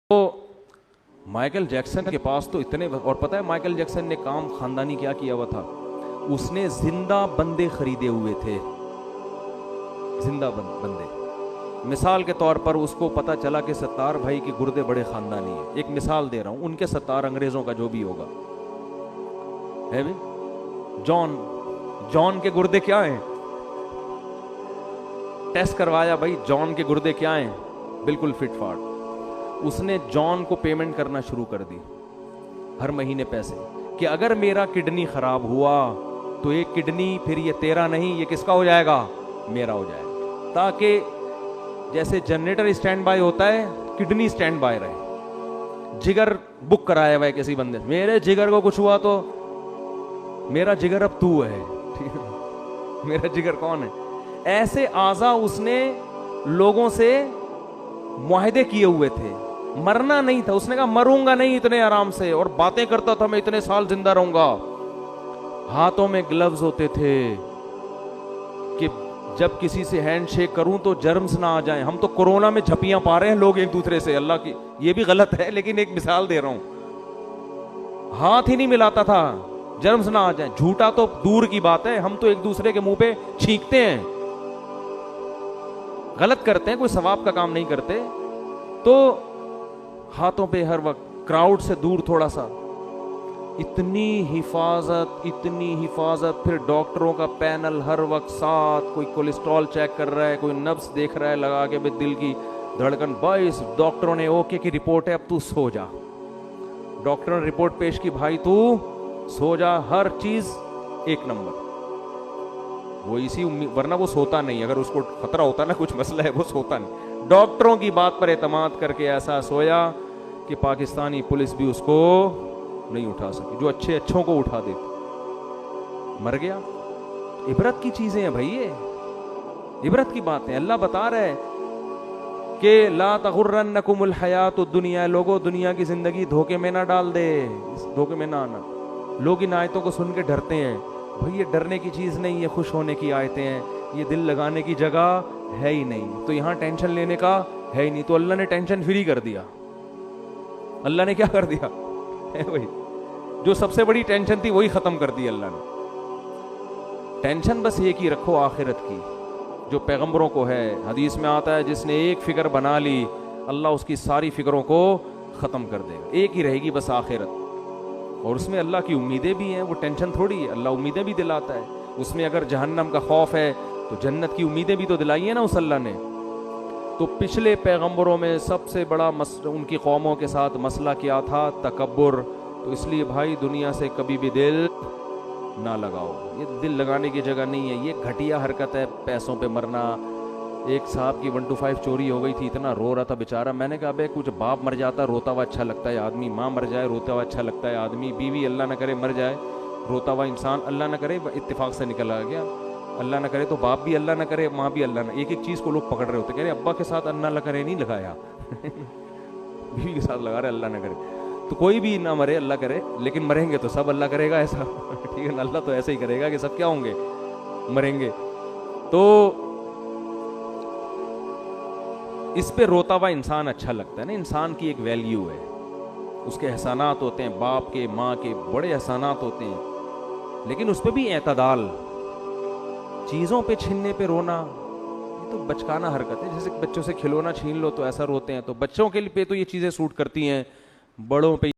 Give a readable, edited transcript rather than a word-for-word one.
تو Michael Jackson کے پاس تو اتنے، اور پتہ ہے مائیکل جیکسن نے کام خاندانی کیا کیا ہوا تھا؟ اس نے زندہ بندے خریدے ہوئے تھے، زندہ بندے۔ مثال کے طور پر اس کو پتا چلا کہ ستار بھائی کے گردے بڑے خاندانی ہیں، ایک مثال دے رہا ہوں، ان کے ستار انگریزوں کا جو بھی ہوگا ہے بھی، جان کے گردے کیا ہیں؟ ٹیسٹ کروایا بھائی، جان کے گردے کیا ہیں؟ بالکل فٹ فاٹ۔ اس نے جان کو پیمنٹ کرنا شروع کر دی ہر مہینے پیسے، کہ اگر میرا کڈنی خراب ہوا تو یہ کڈنی پھر یہ تیرا نہیں، یہ کس کا ہو جائے گا؟ میرا ہو جائے گا، تاکہ جیسے جنریٹر اسٹینڈ بائی ہوتا ہے کڈنی اسٹینڈ بائی رہے۔ جگر بک کرایا ہوا ہے کسی بندے، میرے جگر کو کچھ ہوا تو میرا جگر اب تو ہے، میرا جگر کون ہے؟ ایسے اعضا اس نے لوگوں سے معاہدے کیے ہوئے تھے، مرنا نہیں تھا، اس نے کہا مروں گا نہیں اتنے آرام سے، اور باتیں کرتا تھا میں اتنے سال زندہ رہوں گا۔ ہاتھوں میں گلوز ہوتے تھے کہ جب کسی سے ہینڈ شیک کروں تو جرمز نہ آ جائیں۔ ہم تو کورونا میں جھپیاں پا رہے ہیں لوگ ایک دوسرے سے، اللہ کی یہ بھی غلط ہے لیکن ایک مثال دے رہا ہوں، ہاتھ ہی نہیں ملاتا تھا جرمز نہ آ جائیں۔ جھوٹا تو دور کی بات ہے، ہم تو ایک دوسرے کے منہ پہ چھینکتے ہیں، غلط کرتے ہیں، کوئی ثواب کا کام نہیں کرتے۔ تو ہاتھوں پہ ہر وقت، کراؤڈ سے دور تھوڑا سا، اتنی حفاظت، پھر ڈاکٹروں کا پینل ہر وقت ساتھ، کوئی کولیسٹرول چیک کر رہا ہے، کوئی نبض دیکھ رہا ہے لگا کے بھی دل کی دھڑکن، بھائی ڈاکٹروں نے اوکے کی رپورٹ ہے اب تو سو جا، ڈاکٹروں نے رپورٹ پیش کی بھائی تو سو جا، ہر چیز ایک نمبر۔ وہ اسی امید، ورنہ وہ سوتا نہیں، اگر اس کو خطرہ ہوتا نا کچھ مسئلہ ہے وہ سوتا نہیں۔ ڈاکٹروں کی بات پر اعتماد کر کے ایسا سویا کہ پاکستانی پولیس بھی اس کو نہیں اٹھا سکی، جو اچھوں کو اٹھا دیتی، مر گیا۔ عبرت کی چیزیں ہیں بھائی، یہ عبرت کی باتیں، اللہ بتا رہا ہے کہ لا تغرنکم الحیات الدنیا، لوگوں دنیا کی زندگی دھوکے میں نہ ڈال دے، اس دھوکے میں نہ آنا۔ لوگ ان آیتوں کو سن کے ڈرتے ہیں، بھائی یہ ڈرنے کی چیز نہیں، یہ خوش ہونے کی آیتیں ہیں، یہ دل لگانے کی جگہ ہے ہی نہیں، تو یہاں ٹینشن لینے کا ہے ہی نہیں۔ تو اللہ نے ٹینشن فری کر دیا، اللہ نے کیا کر دیا؟ وہی جو سب سے بڑی ٹینشن تھی وہی ختم کر دی اللہ نے۔ ٹینشن بس ایک ہی رکھو، آخرت کی، جو پیغمبروں کو ہے۔ حدیث میں آتا ہے جس نے ایک فکر بنا لی اللہ اس کی ساری فکروں کو ختم کر دے گا، ایک ہی رہے گی بس آخرت۔ اور اس میں اللہ کی امیدیں بھی ہیں، وہ ٹینشن تھوڑی ہے، اللہ امیدیں بھی دلاتا ہے۔ اس میں اگر جہنم کا خوف ہے تو جنت کی امیدیں بھی تو دلائی ہیں نا اس اللہ نے۔ تو پچھلے پیغمبروں میں سب سے بڑا ان کی قوموں کے ساتھ مسئلہ کیا تھا؟ تکبر۔ تو اس لیے بھائی دنیا سے کبھی بھی دل نہ لگاؤ، یہ دل لگانے کی جگہ نہیں ہے، یہ گھٹیا حرکت ہے، پیسوں پہ مرنا۔ ایک صاحب کی 125 چوری ہو گئی تھی، اتنا رو رہا تھا بیچارہ، میں نے کہا بے کچھ باپ مر جاتا روتا ہوا اچھا لگتا ہے آدمی، ماں مر جائے روتا ہوا اچھا لگتا ہے آدمی، بیوی اللہ نہ کرے مر جائے روتا ہوا انسان، اللہ نہ کرے اتفاق سے نکل آ گیا، اللہ نہ کرے تو باپ بھی اللہ نہ کرے، ماں بھی اللہ نہ، ایک ایک چیز کو لوگ پکڑ رہے ہوتے، کہہ رہے ابا کے ساتھ اللہ نہ کرے نہیں لگایا بیوی کے ساتھ لگا رہے اللہ نہ کرے۔ تو کوئی بھی نہ مرے اللہ کرے، لیکن مریں گے تو سب اللہ کرے گا ایسا ٹھیک ہے نا، اللہ تو ایسا ہی کرے گا کہ سب کیا ہوں گے؟ مریں گے۔ تو اس پہ روتا ہوا انسان اچھا لگتا ہے نا، انسان کی ایک ویلیو ہے، اس کے احسانات ہوتے ہیں، باپ کے ماں کے بڑے احسانات ہوتے ہیں، لیکن اس پہ بھی اعتدال۔ چیزوں پہ چھیننے پہ رونا یہ تو بچکانہ حرکت ہے، جیسے بچوں سے کھلونا چھین لو تو ایسا روتے ہیں، تو بچوں کے لیے پہ تو یہ چیزیں سوٹ کرتی ہیں، بڑوں پہ